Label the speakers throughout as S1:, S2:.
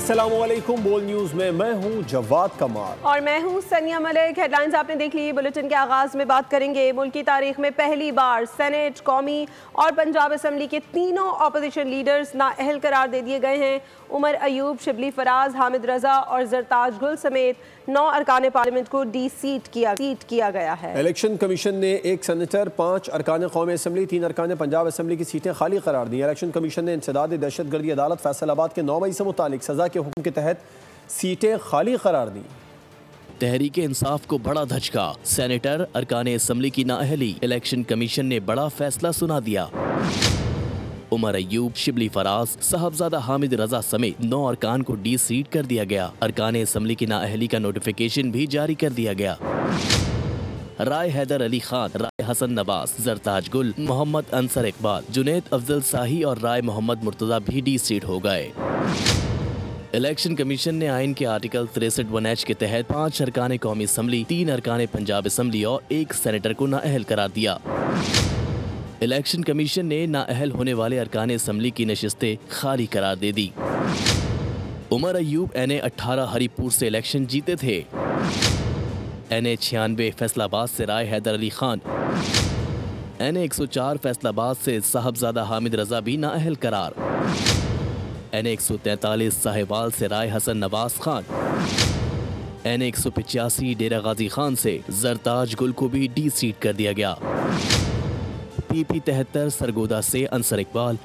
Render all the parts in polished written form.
S1: अस्सलामुअलैकुम। बोल न्यूज में मैं हूं जवाद कमाल
S2: और मैं हूं सनिया मलिक। हेडलाइंस आपने देख ली। बुलेटिन के आगाज में बात करेंगे मुल्क की तारीख में पहली बार सेनेट, कौमी और पंजाब असम्बली के तीनों अपोजिशन लीडर्स नाअहल करार दे दिए गए हैं। उमर अयूब, शिबली फराज, हामिद रजा और जरताज गुल समेत 9 अरकान पार्लियामेंट को सीट किया गया है।
S1: इलेक्शन कमीशन ने 1 सेनेटर, 5 अरकान कौमी असम्बली, 3 अरकान पंजाब असम्बली की सीटें खाली करार दी। इलेक्शन कमीशन ने इंसदाद दहशतगर्दी अदालत फैसलाबाद के 9 मई से मुतालिक सजा के हुक्म के तहत सीटें खाली करार दी।
S3: तहरीक इंसाफ को बड़ा धचका, सेनेटर, अरकान असम्बली की नाअहली। इलेक्शन कमीशन ने बड़ा फैसला सुना दिया। उमर अयूब, शिबली फराज, साहबजादा हामिद रजा समेत 9 अरकान को सीट कर दिया गया। अरकान असम्बली की नाअहली का नोटिफिकेशन भी जारी कर दिया गया। राय हैदर अली खान, राय हसन नवाज, जरताज गुल, मोहम्मद अंसर इकबाल, जुनैद अफजल शाही और राय मोहम्मद मुर्तजा भी सीट हो गए। इलेक्शन कमीशन ने आइन के आर्टिकल 63(1)H के तहत 5 अरकान कौमी असम्बली, 3 अरकान पंजाब असम्बली और 1 सेनेटर को नाअहल करार दिया। इलेक्शन कमीशन ने नाअहल होने वाले अरकान असम्बली की नशिस्तें खाली करार दे दी। उमर अयूब NA 18 हरीपुर से इलेक्शन जीते थे। NA 96 फैसलाबाद से राय हैदर अली खान, NA 104 फैसलाबाद से साहबजादा हामिद रजा भी नाअहल करार। NA 143 साहिवाल से राय हसन नवाज खान, NA 185 डेरा गाजी खान से जरताज गुल को भी सीट कर दिया गया। PP 73 सरगोदा से अंसर इकबाल,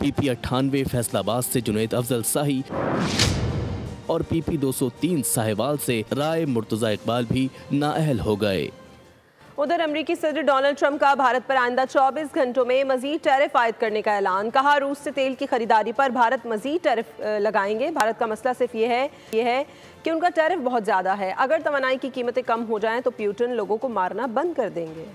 S3: PP 98 फैसलाबाद से जुनैद अफजल शाही और PP 203 साहिवाल से राय मुर्तजा इकबाल भी नाअहल हो गए।
S2: उधर अमेरिकी सदर डोनाल्ड ट्रंप का भारत पर आइंदा 24 घंटों में मजीद टैरिफ आयद करने का ऐलान। कहा, रूस से तेल की खरीदारी पर भारत मजीद टैरिफ लगाएंगे। भारत का मसला सिर्फ ये है कि उनका टैरिफ बहुत ज़्यादा है। अगर तवानाई की कीमतें कम हो जाएं तो पुतिन लोगों को मारना बंद कर देंगे।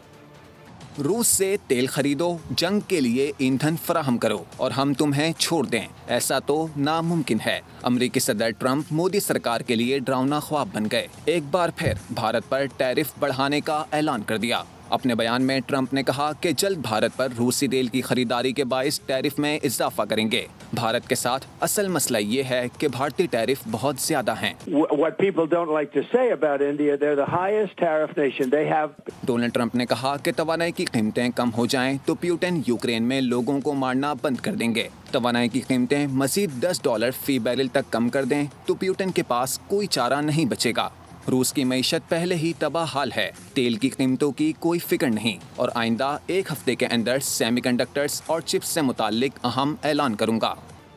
S4: रूस से तेल खरीदो, जंग के लिए ईंधन फराहम करो और हम तुम्हें छोड़ दें, ऐसा तो नामुमकिन है। अमेरिकी सदर ट्रंप मोदी सरकार के लिए डरावना ख्वाब बन गए। एक बार फिर भारत पर टैरिफ बढ़ाने का ऐलान कर दिया। अपने बयान में ट्रंप ने कहा कि जल्द भारत पर रूसी तेल की खरीदारी के बाइस टैरिफ में इजाफा करेंगे। भारत के साथ असल मसला ये है कि भारतीय टैरिफ बहुत ज्यादा हैं। डोनाल्ड ट्रंप ने कहा कि तवानाई की कीमतें कम हो जाएं तो पुतिन यूक्रेन में लोगों को मारना बंद कर देंगे। तवानाई की कीमतें मजीद $10 फी बैरल तक कम कर दें तो पुतिन के पास कोई चारा नहीं बचेगा। रूस की मईशत पहले ही तबाह हाल है, तेल की कीमतों की कोई फिक्र नहीं और आइंदा 1 हफ्ते के अंदर सेमीकंडक्टर्स और चिप्स से मुताल्लिक अहम ऐलान करूंगा।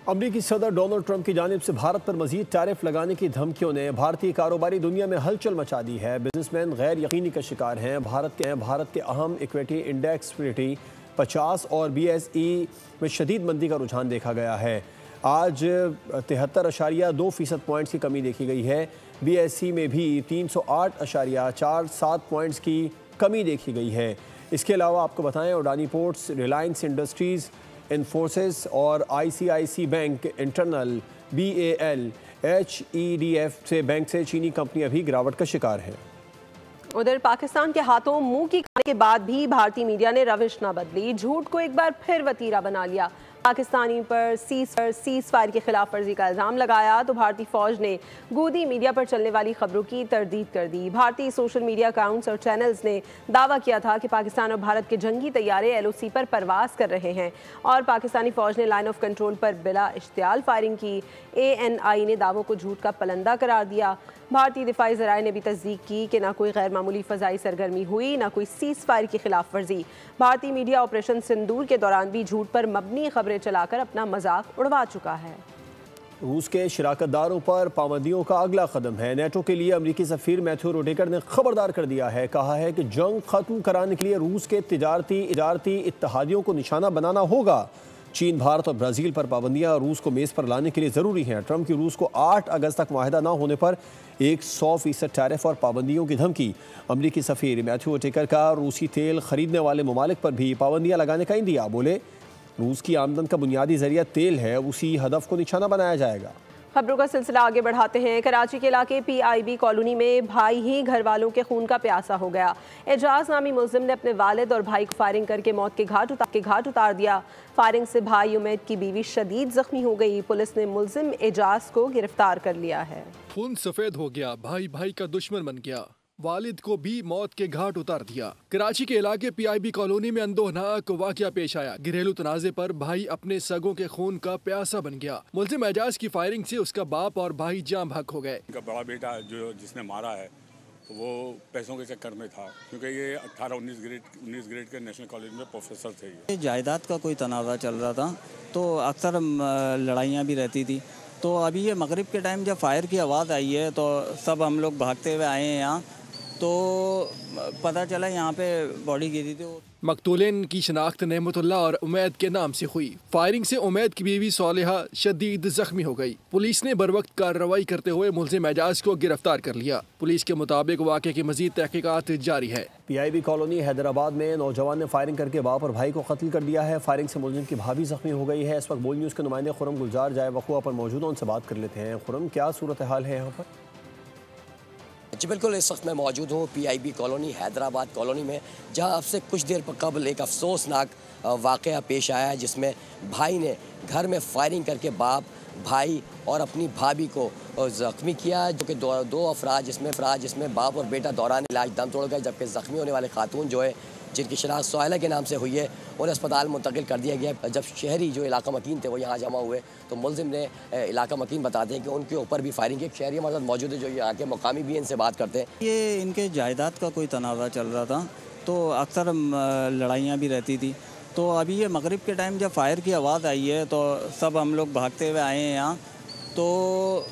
S1: अमेरिकी सदर डोनाल्ड ट्रंप की जानिब से भारत पर मजीद टैरिफ लगाने की धमकियों ने भारतीय कारोबारी दुनिया में हलचल मचा दी है। बिजनेसमैन गैर यकीनी का शिकार हैं। भारत के अहम इक्विटी इंडेक्स 50 और BSE में शदीद मंदी का रुझान देखा गया है। आज 73.2% पॉइंट्स की कमी देखी गई है। BSE में भी 308.47 पॉइंट्स की कमी देखी गई है। इसके अलावा आपको बताएं, अडानी पोर्ट्स, रिलायंस इंडस्ट्रीज़, इन्फोसिस और ICICI bank internal, BAL, HEDF से बैंक से चीनी कंपनियां भी गिरावट का शिकार हैं।
S2: उधर पाकिस्तान के हाथों मुंह की खाने के बाद भी भारतीय मीडिया ने रविश न बदली। झूठ को एक बार फिर वतीरा बना लिया। पाकिस्तानी पर सीज फायर की खिलाफ वर्जी का इल्ज़ाम लगाया तो भारतीय फौज ने गूदी मीडिया पर चलने वाली खबरों की तरदीद कर दी। भारतीय सोशल मीडिया अकाउंट्स और चैनल्स ने दावा किया था कि पाकिस्तान और भारत के जंगी तैयारे LOC पर परवास कर रहे हैं और पाकिस्तानी फौज ने लाइन ऑफ कंट्रोल पर बिला इश्तियाल फायरिंग की। ANI ने दावों को झूठ का पलंदा करार दिया। भारतीय दिफाई ज़राए ने भी तस्दीक की कि ना कोई गैर मामूली फ़ज़ाई सरगर्मी हुई, ना कोई सीज़ फायर की खिलाफ वर्जी। भारतीय मीडिया ऑपरेशन सिंदूर के दौरान भी झूठ पर मबनी खबरें चलाकर अपना मजाक उड़वा चुका है।
S1: रूस के शिराकतदारों पर पाबंदियों का अगला कदम है। नेटो के लिए अमेरिकी सफीर मैथ्यू रोटेकर ने खबरदार कर दिया है। कहा है कि जंग खत्म कराने के लिए रूस के तिजारती इत्तेहादियों को निशाना बनाना होगा। चीन, भारत और ब्राज़ील पर पाबंदियां रूस को मेज़ पर लाने के लिए ज़रूरी हैं। ट्रंप की रूस को 8 अगस्त तक मुआहदा न होने पर 100% टैरिफ और पाबंदियों की धमकी। अमेरिकी सफीर मैथ्यू रोटेकर का रूसी तेल खरीदने वाले ममालिक पर भी पाबंदियां लगाने का इंदिया। बोले, रूस की आमदन का बुनियादी जरिया तेल है, उसी हदफ को निशाना बनाया जाएगा।
S2: खबरों का सिलसिला आगे बढ़ाते हैं। कराची के इलाके PIB कॉलोनी में भाई ही घर वालों के खून का प्यासा हो गया। एजाज नामी मुल्जिम ने अपने वालिद और भाई को फायरिंग करके मौत के घाट उतार दिया। फायरिंग से भाई उमैद की बीवी शदीद जख्मी हो गई। पुलिस ने मुल्जिम एजाज को गिरफ्तार कर लिया है।
S5: खून सफेद हो गया, भाई भाई का दुश्मन बन गया, वालिद को भी मौत के घाट उतार दिया। कराची के इलाके PIB कॉलोनी में अंदोहनाक वाकया पेश आया। घरेलू तनाजे पर भाई अपने सगों के खून का प्यासा बन गया। मुल्जिम एजाज की फायरिंग से उसका बाप और भाई जाम बहक हो गए।
S6: उनका बड़ा बेटा जिसने मारा है वो पैसों के चक्कर में था, क्योंकि ये 18-19 ग्रेड के नेशनल कॉलेज में प्रोफेसर थे।
S7: जायदाद का कोई तनाज़ा चल रहा था तो अक्सर लड़ाइयाँ भी रहती थी। तो अभी ये मगरिब के टाइम जब फायर की आवाज़ आई है तो सब हम लोग भागते हुए आए हैं यहाँ, तो पता चला यहाँ पे बॉडी गिरी थी।
S5: मकतूलिन की शनाख्त नेमतुल्ला और उमैद के नाम से हुई। फायरिंग से उमैद की बीवी सालिहा शदीद जख्मी हो गई। पुलिस ने बरवक्त कार्रवाई करते हुए मुल्जिम एजाज को गिरफ्तार कर लिया। पुलिस के मुताबिक वाक़े की मजीद तहकीकात जारी है।
S1: PIB कॉलोनी हैदराबाद में नौजवान ने फायरिंग करके बाप और भाई को कत्ल कर दिया है। फायरिंग से मुल्जिम की भाभी जख्मी हो गई है। इस वक्त बोल न्यूज़ के नुमाइंदे खुरम गुलजार जाए वक़ुआ पर मौजूद, उनसे बात कर लेते हैं। खुरम, क्या सूरत हाल है यहाँ पर?
S8: जी बिल्कुल, इस वक्त मैं मौजूद हूँ PIB कॉलोनी हैदराबाद कॉलोनी में, जहाँ अब से कुछ देर कबल एक अफसोसनाक वाक़या पेश आया है, जिसमें भाई ने घर में फायरिंग करके बाप, भाई और अपनी भाभी को ज़ख्मी किया है। जो कि दो अफराद जिसमें बाप और बेटा दौरान इलाज दम तोड़ गए, जबकि ज़ख्मी होने वाले खातून जो है जिनकी शनाख्त सोहेला के नाम से हुई है उन्हें अस्पताल मुंतकिल कर दिया गया। जब शहरी जो इलाका मकीन थे वो यहाँ जमा हुए तो मुल्जिम ने इलाका मकीन बताते हैं कि उनके ऊपर भी फायरिंग की। एक शहरी हमारे साथ मौजूद है जो यहाँ के मकामी भी, इनसे बात करते हैं।
S7: ये इनके जायदाद का कोई तनाज़ा चल रहा था तो अक्सर लड़ाइयाँ भी रहती थी। तो अभी ये मगरिब के टाइम जब फायर की आवाज़ आई है तो सब हम लोग भागते हुए आए हैं यहाँ, तो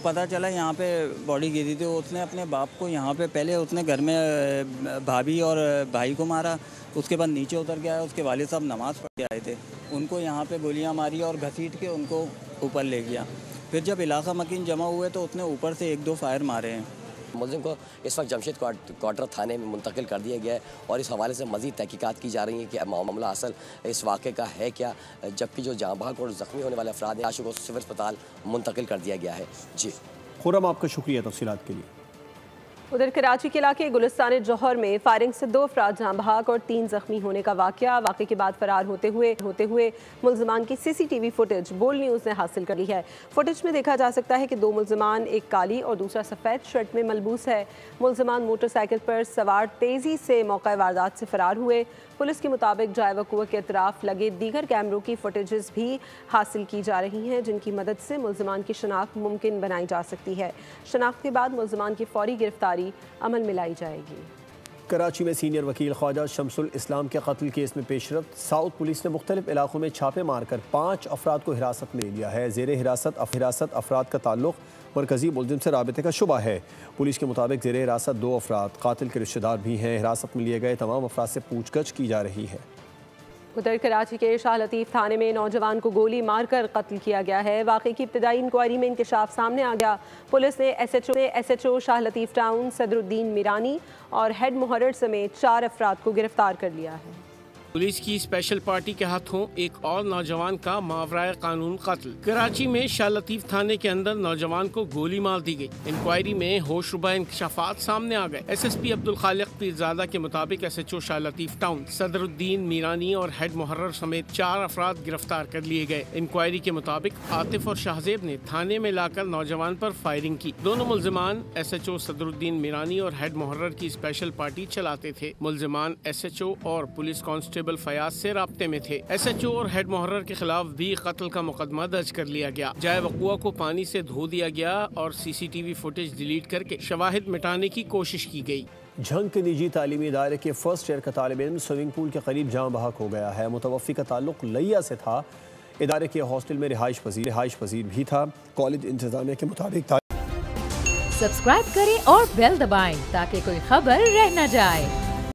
S7: पता चला यहाँ पे बॉडी गिरी थी। उसने अपने बाप को यहाँ पे पहले उसने घर में भाभी और भाई को मारा, उसके बाद नीचे उतर गया। उसके वालिद साहब नमाज़ पढ़ के आए थे, उनको यहाँ पे गोलियाँ मारी और घसीट के उनको ऊपर ले गया। फिर जब इलाका मकीन जमा हुए तो उसने ऊपर से 1-2 फायर मारे हैं।
S8: मुल्जिम को इस वक्त जमशेद क्वार्टर थाने में मुंतकिल कर दिया गया है और इस हवाले से मज़ीद तहकीकात की जा रही है कि मामला असल इस वाक़े का है क्या, जबकि जो जाँ बहक और ज़ख्मी होने वाले अफराद हैं लाशों को सिविल अस्पताल मुंतकिल कर दिया गया है। जी
S1: खुरम, आपका शुक्रिया तफसीलात के लिए।
S2: उधर कराची के इलाके गुलिस्तान जौहर में फायरिंग से 2 अफराद जाँ बहक और 3 जख्मी होने का वाक़े के बाद फरार होते हुए मुल्ज़िमान की CCTV फुटेज बोल न्यूज़ ने हासिल कर ली है। फुटेज में देखा जा सकता है कि 2 मुल्ज़िमान, एक काली और दूसरा सफ़ेद शर्ट में मलबूस है। मुल्ज़िमान मोटरसाइकिल पर सवार तेज़ी से मौका वारदात से फरार हुए। पुलिस के मुताबिक जाए वक़ुआ के अतराफ़ लगे दीगर कैमरों की फुटेजेस भी हासिल की जा रही हैं, जिनकी मदद से मुल्ज़िमान की शनाख्त मुमकिन बनाई जा सकती है। शनाख्त के बाद मुल्ज़िमान की फ़ौरी गिरफ्तारी अमल में लाई जाएगी।
S1: कराची में सीनियर वकील ख्वाजा शमसुल इस्लाम के कत्ल केस में पेशरफ्त। साउथ पुलिस ने मुख्तलिफ इलाकों में छापे मारकर 5 अफराद को हिरासत में ले लिया है। ज़ेर हिरासत अफराद का ताल्लुक मरकजी मुल्जिम से राबते का शुबा है। पुलिस के मुताबिक ज़ेर हिरासत 2 अफराद कातिल के रिश्तेदार भी हैं। हिरासत में लिए गए तमाम अफराद से पूछगछ की जा रही है।
S2: उधर कराची के शाह लतीफ़ थाने में नौजवान को गोली मारकर कत्ल किया गया है। वाक़े की इब्तदाई इंक्वायरी में इंकशाफ सामने आ गया। पुलिस ने SHO शाह लतीफ़ टाउन सदरुद्दीन मीरानी और हेड मुहर्रर समेत 4 अफराद को गिरफ्तार कर लिया है।
S9: पुलिस की स्पेशल पार्टी के हाथों एक और नौजवान का मावराए कानून कत्ल। कराची में शाह लतीफ थाने के अंदर नौजवान को गोली मार दी गई। इंक्वायरी में होशरुबा इंकशाफात सामने आ गए। SSP अब्दुल खालिक पीरजादा के मुताबिक SHO शाह लतीफ टाउन सदरुद्दीन मीरानी और हेड मुहर्रर समेत 4 अफराद गिरफ्तार कर लिए गए। इंक्वायरी के मुताबिक आतिफ और शाहजेब ने थाने में लाकर नौजवान पर फायरिंग की। दोनों मुल्जिमान SHO सदरुद्दीन मीरानी और हेड मुहर्रर की स्पेशल पार्टी चलाते थे। मुल्जिमान SHO और पुलिस कांस्टेबल फयाज से राब्ते में थे। SHO और हेड मुहर्रर के खिलाफ भी कत्ल का मुकदमा दर्ज कर लिया गया। जाए वक़ुआ को पानी से धो दिया गया और CCTV फुटेज डिलीट करके शवाहिद मिटाने की कोशिश की गई।
S1: झंग के निजी तालीमी इदारे के फर्स्ट ईयर का तालिब इल्म स्विमिंग पूल के करीब जाँ बहक हो गया है। मुतवफ़्फ़ी का ताल्लुक लिया से था। इदारे के हॉस्टल में रिहाइश पजीर भी था। कॉलेज इंतजामिया के मुताबिक
S10: सब्सक्राइब करें और बेल दबाएं ताकि कोई खबर रह न जाए।